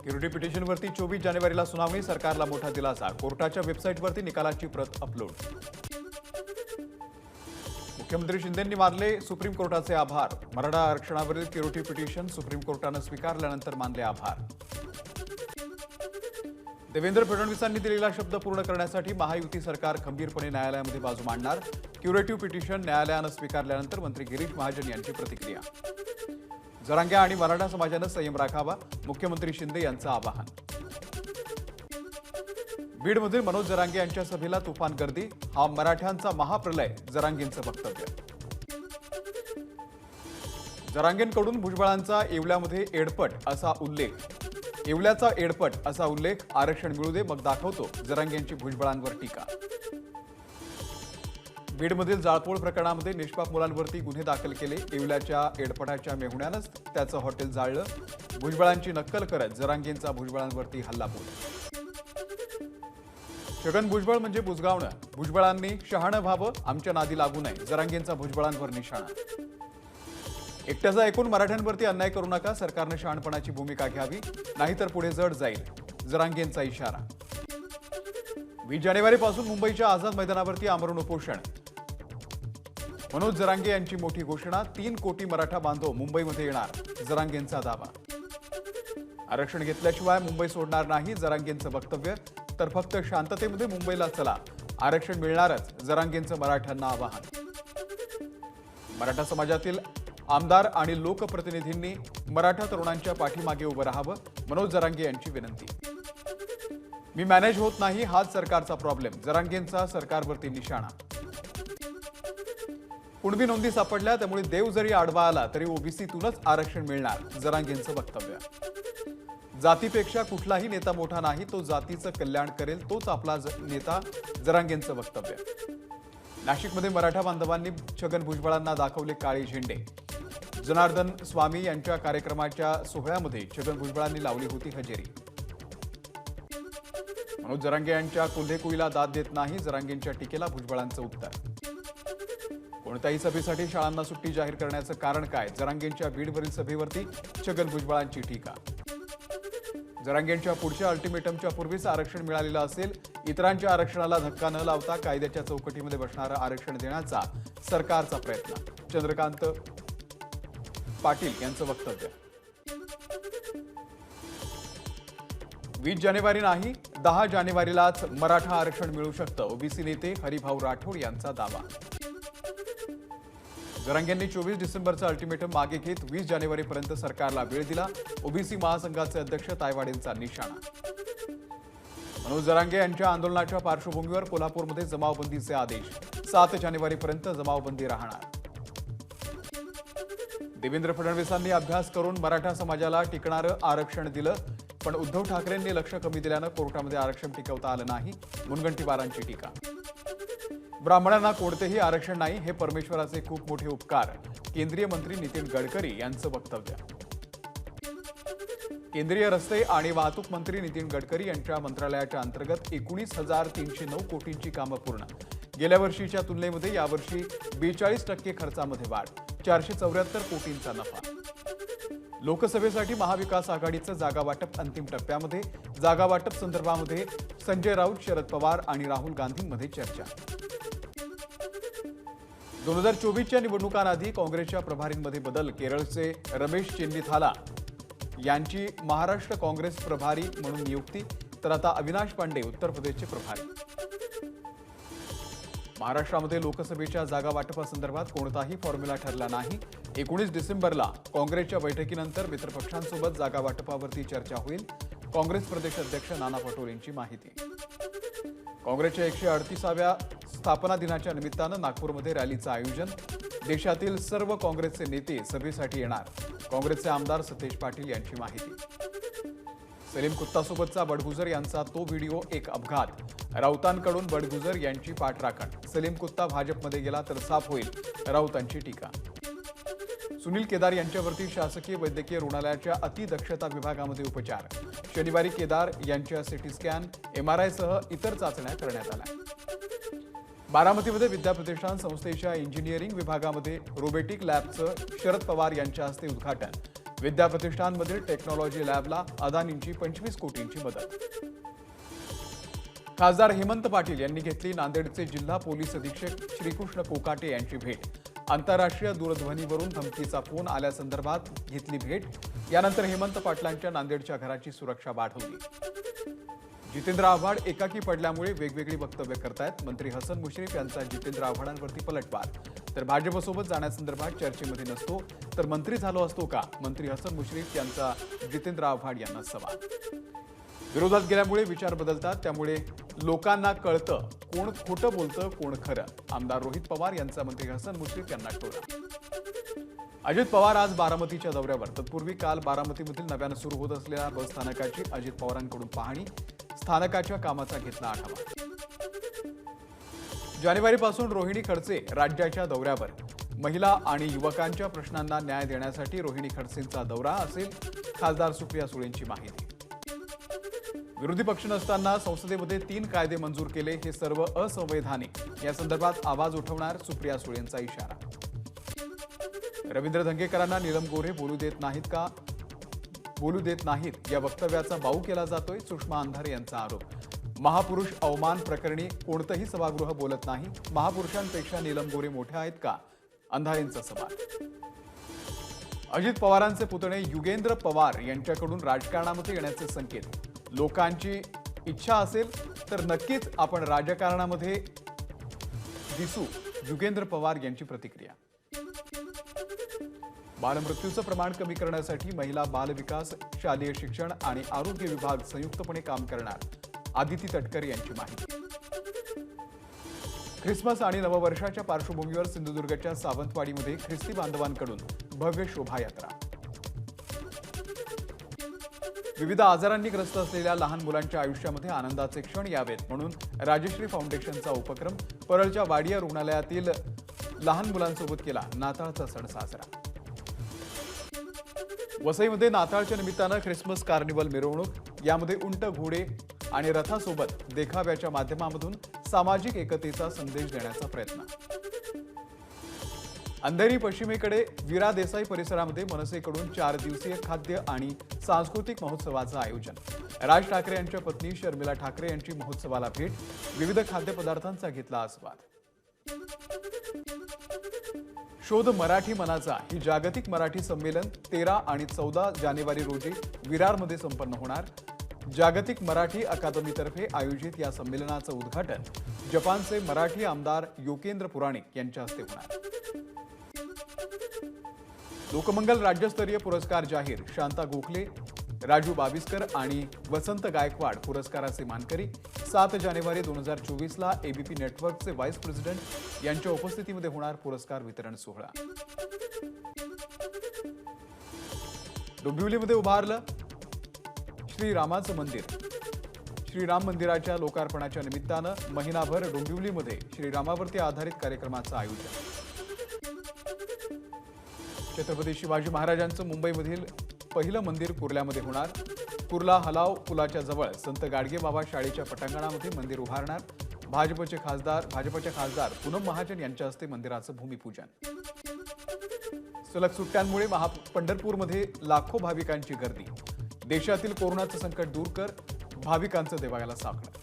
क्युरिटी पिटिशनवरती 24 जानेवारीला सुनावणी, सरकारला मोठा दिलासा. कोर्टाच्या वेबसाईटवरती निकालाची प्रत अपलोड. मुख्यमंत्री शिंदेंनी मानले सुप्रीम कोर्टाचे आभार. मराठा आरक्षणावरील क्युरिटी पिटिशन सुप्रीम कोर्टानं स्वीकारल्यानंतर मानले आभार. देवेंद्र फडणवीसांनी दिलेला शब्द पूर्ण करण्यासाठी महायुती सरकार खंबीरपणे न्यायालयामध्ये बाजू मांडणार. क्युरेटिव्ह पिटिशन न्यायालयानं स्वीकारल्यानंतर मंत्री गिरीश महाजन यांची प्रतिक्रिया. जरांगे आणि मराठा समाजानं संयम राखावा, मुख्यमंत्री शिंदे यांचं आवाहन. बीडमधील मनोज जरांगे यांच्या सभेला तुफान गर्दी, हा मराठ्यांचा महाप्रलय, जरांगेंचं वक्तव्य. जरांगेंकडून भुजबळांचा येवल्यामध्ये एडपट असा उल्लेख. येवल्याचा एडपट असा उल्लेख. आरक्षण मिळू दे मग दाखवतो, जरांगेंची भुजबळांवर टीका. बीडमधील जाळपोळ प्रकरणामध्ये निष्पाप मुलांवरती गुन्हे दाखल केले. येवल्याच्या एडपटाच्या मेहुण्यानंच त्याचं हॉटेल जाळलं. भुजबळांची नक्कल करत जरांगेंचा भुजबळांवरती हल्लाबोल. छगन भुजबळ म्हणजे बुजगावणं, भुजबळांनी शहाणं व्हावं, आमच्या नादी लागू नये, जरांगेंचा भुजबळांवर निशाणा. एकट्याचा एकूण मराठ्यांवरती अन्याय करू नका, सरकारनं शहाणपणाची भूमिका घ्यावी, नाहीतर पुढे जड जाईल, जरांगेंचा इशारा. 20 जानेवारीपासून मुंबईच्या आझाद मैदानावरती आमरण उपोषण. मनोज जरांगे यांची मोठी घोषणा, 3 कोटी मराठा बांधव मुंबईमध्ये येणार, जरांगेंचा दावा. आरक्षण घेतल्याशिवाय मुंबई सोडणार नाही, जरांगेंचं वक्तव्य. तर फक्त शांततेमध्ये मुंबईला चला, आरक्षण मिळणारच, जरांगेंचं मराठ्यांना आवाहन. मराठा समाजातील आमदार आणि लोकप्रतिनिधींनी मराठा तरुणांच्या पाठीमागे उभं राहावं, मनोज जरांगे यांची विनंती. मी मॅनेज होत नाही, हाच सरकारचा प्रॉब्लेम, जरांगेंचा सरकारवरती निशाणा. कुणबी नोंदी सापडल्या, त्यामुळे देव जरी आडवा आला तरी ओबीसीतूनच आरक्षण मिळणार, जरांगेंचं वक्तव्य. जातीपेक्षा कुठलाही नेता मोठा नाही, तो जातीचं कल्याण करेल तोच आपला नेता, जरांगेंचं वक्तव्य. नाशिकमध्ये मराठा बांधवांनी छगन भुजबळांना दाखवले काळे झेंडे. जनार्दन स्वामी यांच्या कार्यक्रमाच्या सोहळ्यामध्ये छगन भुजबळांनी लावली होती हजेरी. मनोज जरांगे यांच्या कुल्हेकुईला दाद देत नाही, जरांगेंच्या टीकेला भुजबळांचं उत्तर. कोणत्याही सभेसाठी शाळांना सुट्टी जाहीर करण्याचं कारण काय, जरांगेंच्या बीडवरील सभेवरती छगन भुजबळांची टीका. जरांगेंच्या पुढच्या अल्टिमेटमच्या पूर्वीच आरक्षण मिळालेलं असेल, इतरांच्या आरक्षणाला धक्का न लावता कायद्याच्या चौकटीमध्ये बसणारं आरक्षण देण्याचा सरकारचा प्रयत्न, चंद्रकांत पाटील यांचं वक्तव्य. 20 जानेवारी नाही, 10 जानेवारीलाच मराठा आरक्षण मिळू शकतं, ओबीसी नेते हरिभाऊ राठोड यांचा दावा. जरांगेंनी 24 डिसेंबरचा अल्टिमेटम मागे घेत 20 जानेवारीपर्यंत सरकारला वेळ दिला, ओबीसी महासंघाचे अध्यक्ष तायवाडेंचा निशाणा. मनोज जरांगे यांच्या आंदोलनाच्या पार्श्वभूमीवर कोल्हापूरमध्ये जमावबंदीचे आदेश, 7 जानेवारीपर्यंत जमावबंदी राहणार. देवेंद्र फडणवीसांनी अभ्यास करून मराठा समाजाला टिकणारं आरक्षण दिलं, पण उद्धव ठाकरेंनी लक्ष कमी दिल्यानं कोर्टामध्ये आरक्षण टिकवता आलं नाही, मुनगंटीवारांची टीका. ब्राह्मणांना कोणतेही आरक्षण नाही, हे परमेश्वराचे खूप मोठे उपकार, केंद्रीय मंत्री नितीन गडकरी यांचं वक्तव्य. केंद्रीय रस्ते आणि वाहतूक मंत्री नितीन गडकरी यांच्या मंत्रालयाच्या अंतर्गत 19,309 कोटींची कामं पूर्ण. गेल्या वर्षीच्या तुलनेमध्ये यावर्षी 42% खर्चामध्ये वाढ, 474 कोटींचा नफा. लोकसभेसाठी महाविकास आघाडीचं जागा वाटप अंतिम टप्प्यामध्ये. जागा वाटप संदर्भामध्ये संजय राऊत, शरद पवार आणि राहुल गांधींमध्ये चर्चा. 2024च्या निवडणुकांआधी काँग्रेसच्या प्रभारींमध्ये बदल, केरळचे रमेश चेन्निथाला यांची महाराष्ट्र काँग्रेस प्रभारी म्हणून नियुक्ती, तर आता अविनाश पांडे उत्तर प्रदेशचे प्रभारी. महाराष्ट्रामध्ये लोकसभेच्या जागा वाटपासंदर्भात कोणताही फॉर्म्युला ठरला नाही. 19 डिसेंबरला काँग्रेसच्या बैठकीनंतर मित्रपक्षांसोबत जागा वाटपावरती चर्चा होईल, काँग्रेस प्रदेश अध्यक्ष नाना पटोलेंची माहिती. काँग्रेसच्या 138व्या स्थापना दिनाच्या निमित्तानं नागपूरमध्ये रॅलीचं आयोजन. देशातील सर्व काँग्रेसचे नेते सभेसाठी येणार, काँग्रेसचे आमदार सतेज पाटील यांची माहिती. सलीम कुत्तासोबतचा बडगुजर यांचा तो व्हिडिओ एक अपघात, राऊतांकडून बडगुजर यांची पाठराखण. सलीम कुत्ता भाजपमध्ये गेला तर साफ होईल, राऊतांची टीका. सुनील केदार यांच्यावरती शासकीय वैद्यकीय रुग्णालयाच्या अतिदक्षता विभागामध्ये उपचार. शनिवारी केदार यांच्या सिटी स्कॅन, MRI सह इतर चाचण्या करण्यात आल्या. बारामतीमध्ये विद्याप्रतिष्ठान संस्थेच्या इंजिनिअरिंग विभागामध्ये रोबोटिक लॅबचं शरद पवार यांच्या हस्ते उद्घाटन. विद्या प्रतिष्ठानमधील टेक्नॉलॉजी लॅबला अदानींची 25 कोटींची मदत. खासदार हेमंत पाटील यांनी घेतली नांदेडचे जिल्हा पोलीस अधीक्षक श्रीकृष्ण कोकाटे यांची भेट. आंतरराष्ट्रीय दूरध्वनीवरून धमकीचा फोन आल्यासंदर्भात घेतली भेट. यानंतर हेमंत पाटलांच्या नांदेडच्या घराची सुरक्षा वाढवली. जितेंद्र आव्हाड एकाकी पडल्यामुळे वेगवेगळी वक्तव्य करतायत. मंत्री हसन मुश्रीफ यांचा जितेंद्र आव्हाडांवरती पलटवार. तर भाजपसोबत जाण्यासंदर्भात चर्चेमध्ये नसतो तर मंत्री झालो असतो का? मंत्री हसन मुश्रीफ यांचा जितेंद्र आव्हाड यांना सवाल. विरोधात गेल्यामुळे विचार बदलतात, त्यामुळे लोकांना कळतं कोण खोटं बोलतं कोण खरं. आमदार रोहित पवार यांचा मंत्री हसन मुश्रीफ यांना टोला. अजित पवार आज बारामतीच्या दौऱ्यावर. तत्पूर्वी काल बारामतीमधील नव्यानं सुरू होत असलेल्या बस स्थानकाची अजित पवारांकडून पाहणी. स्थानकाच्या कामाचा घेतला आढावा. जानेवारीपासून रोहिणी खडसे राज्याच्या दौऱ्यावर. महिला आणि युवकांच्या प्रश्नांना न्याय देण्यासाठी रोहिणी खडसेंचा दौरा असेल, खासदार सुप्रिया सुळेंची माहिती. विरोधी पक्ष नसताना संसदेमध्ये 3 कायदे मंजूर केले, हे सर्व असंवैधानिक. या संदर्भात आवाज उठवणार सुप्रिया सुळेंचा इशारा. रवींद्र धंगेकरांना नीलम गोऱ्हे बोलू देत नाहीत या वक्तव्याचा बाऊ केला जातोय. सुषमा अंधारे यांचा आरोप. महापुरुष अवमान प्रकरणी कोणतंही सभागृह बोलत नाही. महापुरुषांपेक्षा नीलम गोऱ्हे मोठ्या आहेत का? अंधारेंचा सवाल. अजित पवारांचे पुतणे युगेंद्र पवार यांच्याकडून राजकारणामध्ये येण्याचे संकेत. लोकांची इच्छा असेल तर नक्कीच आपण राजकारणामध्ये दिसू. युगेंद्र पवार यांची प्रतिक्रिया. बालमृत्यूचं प्रमाण कमी करण्यासाठी महिला बाल विकास, शालेय शिक्षण आणि आरोग्य विभाग संयुक्तपणे काम करणार. आदिती तटकरे यांची माहिती. ख्रिसमस आणि नववर्षाच्या पार्श्वभूमीवर सिंधुदुर्गच्या सावंतवाडीमध्ये ख्रिस्ती बांधवांकडून भव्य शोभायात्रा. विविध आजारांनी ग्रस्त असलेल्या लहान मुलांच्या आयुष्यामध्ये आनंदाचे क्षण यावेत म्हणून राजश्री फाउंडेशनचा उपक्रम. परळच्या वाडिया रुग्णालयातील लहान मुलांसोबत केला नाताळचा सण साजरा. वसईमध्ये नाताळच्या निमित्तानं ख्रिसमस कार्निवल मिरवणूक. यामध्ये उंट, घोडे आणि रथासोबत देखाव्याच्या माध्यमामधून सामाजिक एकतेचा संदेश देण्याचा प्रयत्न. अंधेरी पश्चिमेकडे विरा देसाई परिसरामध्ये मनसेकडून 4 दिवसीय खाद्य आणि सांस्कृतिक महोत्सवाचं आयोजन. राज ठाकरे यांच्या पत्नी शर्मिला ठाकरे यांची महोत्सवाला भेट. विविध खाद्यपदार्थांचा घेतला आस्वाद. शोध मराठी मनाचा ही जागतिक मराठी संमेलन 13 आणि 14 जानेवारी रोजी विरारमध्ये संपन्न होणार. जागतिक मराठी अकादमीतर्फे आयोजित या संमेलनाचं उद्घाटन जपानचे मराठी आमदार योकेंद्र पुराणिक यांच्या हस्ते होणार. लोकमंगल राज्यस्तरीय पुरस्कार जाहीर. शांता गोखले, राजू बाविस्कर आणि वसंत गायकवाड पुरस्काराचे मानकरी. 7 जानेवारी 2024ला एबीपी नेटवर्कचे व्हाईस प्रेसिडेंट यांच्या उपस्थितीमध्ये होणार पुरस्कार वितरण सोहळा. डोंबिवलीमध्ये उभारलं श्रीरामाचं मंदिर. श्रीराम मंदिराच्या लोकार्पणाच्या निमित्तानं महिनाभर डोंबिवलीमध्ये श्रीरामावरती आधारित कार्यक्रमाचं आयोजन. छत्रपती शिवाजी महाराजांचं मुंबईमधील पहिलं मंदिर कुर्ल्यामध्ये होणार. कुर्ला हलाव पुलाच्या जवळ संत गाडगेबाबा शाळेच्या पटांगणामध्ये मंदिर उभारणार. भाजपचे खासदार पूनम महाजन यांच्या हस्ते मंदिराचं भूमिपूजन. सलग सुट्ट्यांमुळे पंढरपूरमध्ये लाखो भाविकांची गर्दी. देशातील कोरोनाचं संकट दूर कर, भाविकांचं देवाला साकडं.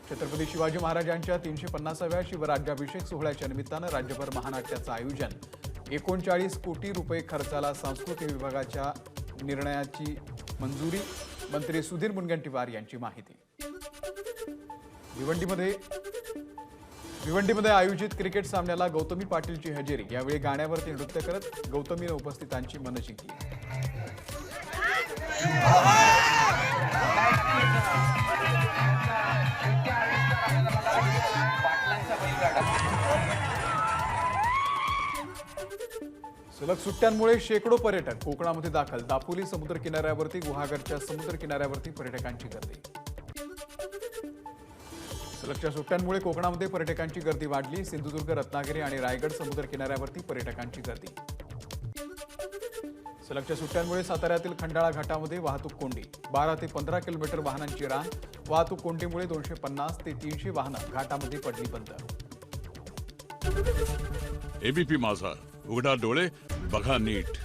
छत्रपती शिवाजी महाराजांच्या 350व्या शिवराज्याभिषेक सोहळ्याच्या निमित्तानं राज्यभर महानाट्याचं आयोजन. 39 कोटी रुपये खर्चाला सांस्कृतिक विभागाच्या निर्णयाची मंजुरी. मंत्री सुधीर मुनगंटीवार यांची माहिती. भिवंडीमध्ये आयोजित क्रिकेट सामन्याला गौतमी पाटीलची हजेरी. यावेळी गाण्यावरती नृत्य करत गौतमीनं उपस्थितांची मनं जिंकली. सलग सुट्ट्यांमुळे शेकडो पर्यटक कोकणामध्ये दाखल. दापोली समुद्र किनाऱ्यावरती गुहागरच्या समुद्र किनाऱ्यावरती पर्यटकांची गर्दी. सलगच्या सुट्ट्यांमुळे कोकणामध्ये पर्यटकांची गर्दी वाढली. सिंधुदुर्ग, रत्नागिरी आणि रायगड समुद्र किनाऱ्यावरती पर्यटकांची गर्दी. सलगच्या सुट्ट्यांमुळे साताऱ्यातील खंडाळा घाटामध्ये वाहतूक कोंडी. 12 ते 15 किलोमीटर वाहनांची रांग. वाहतूक कोंडीमुळे 250 ते 300 वाहनं घाटामध्ये पडली बंद. एबीपी माझा, उघडा डोळे बघा नीट.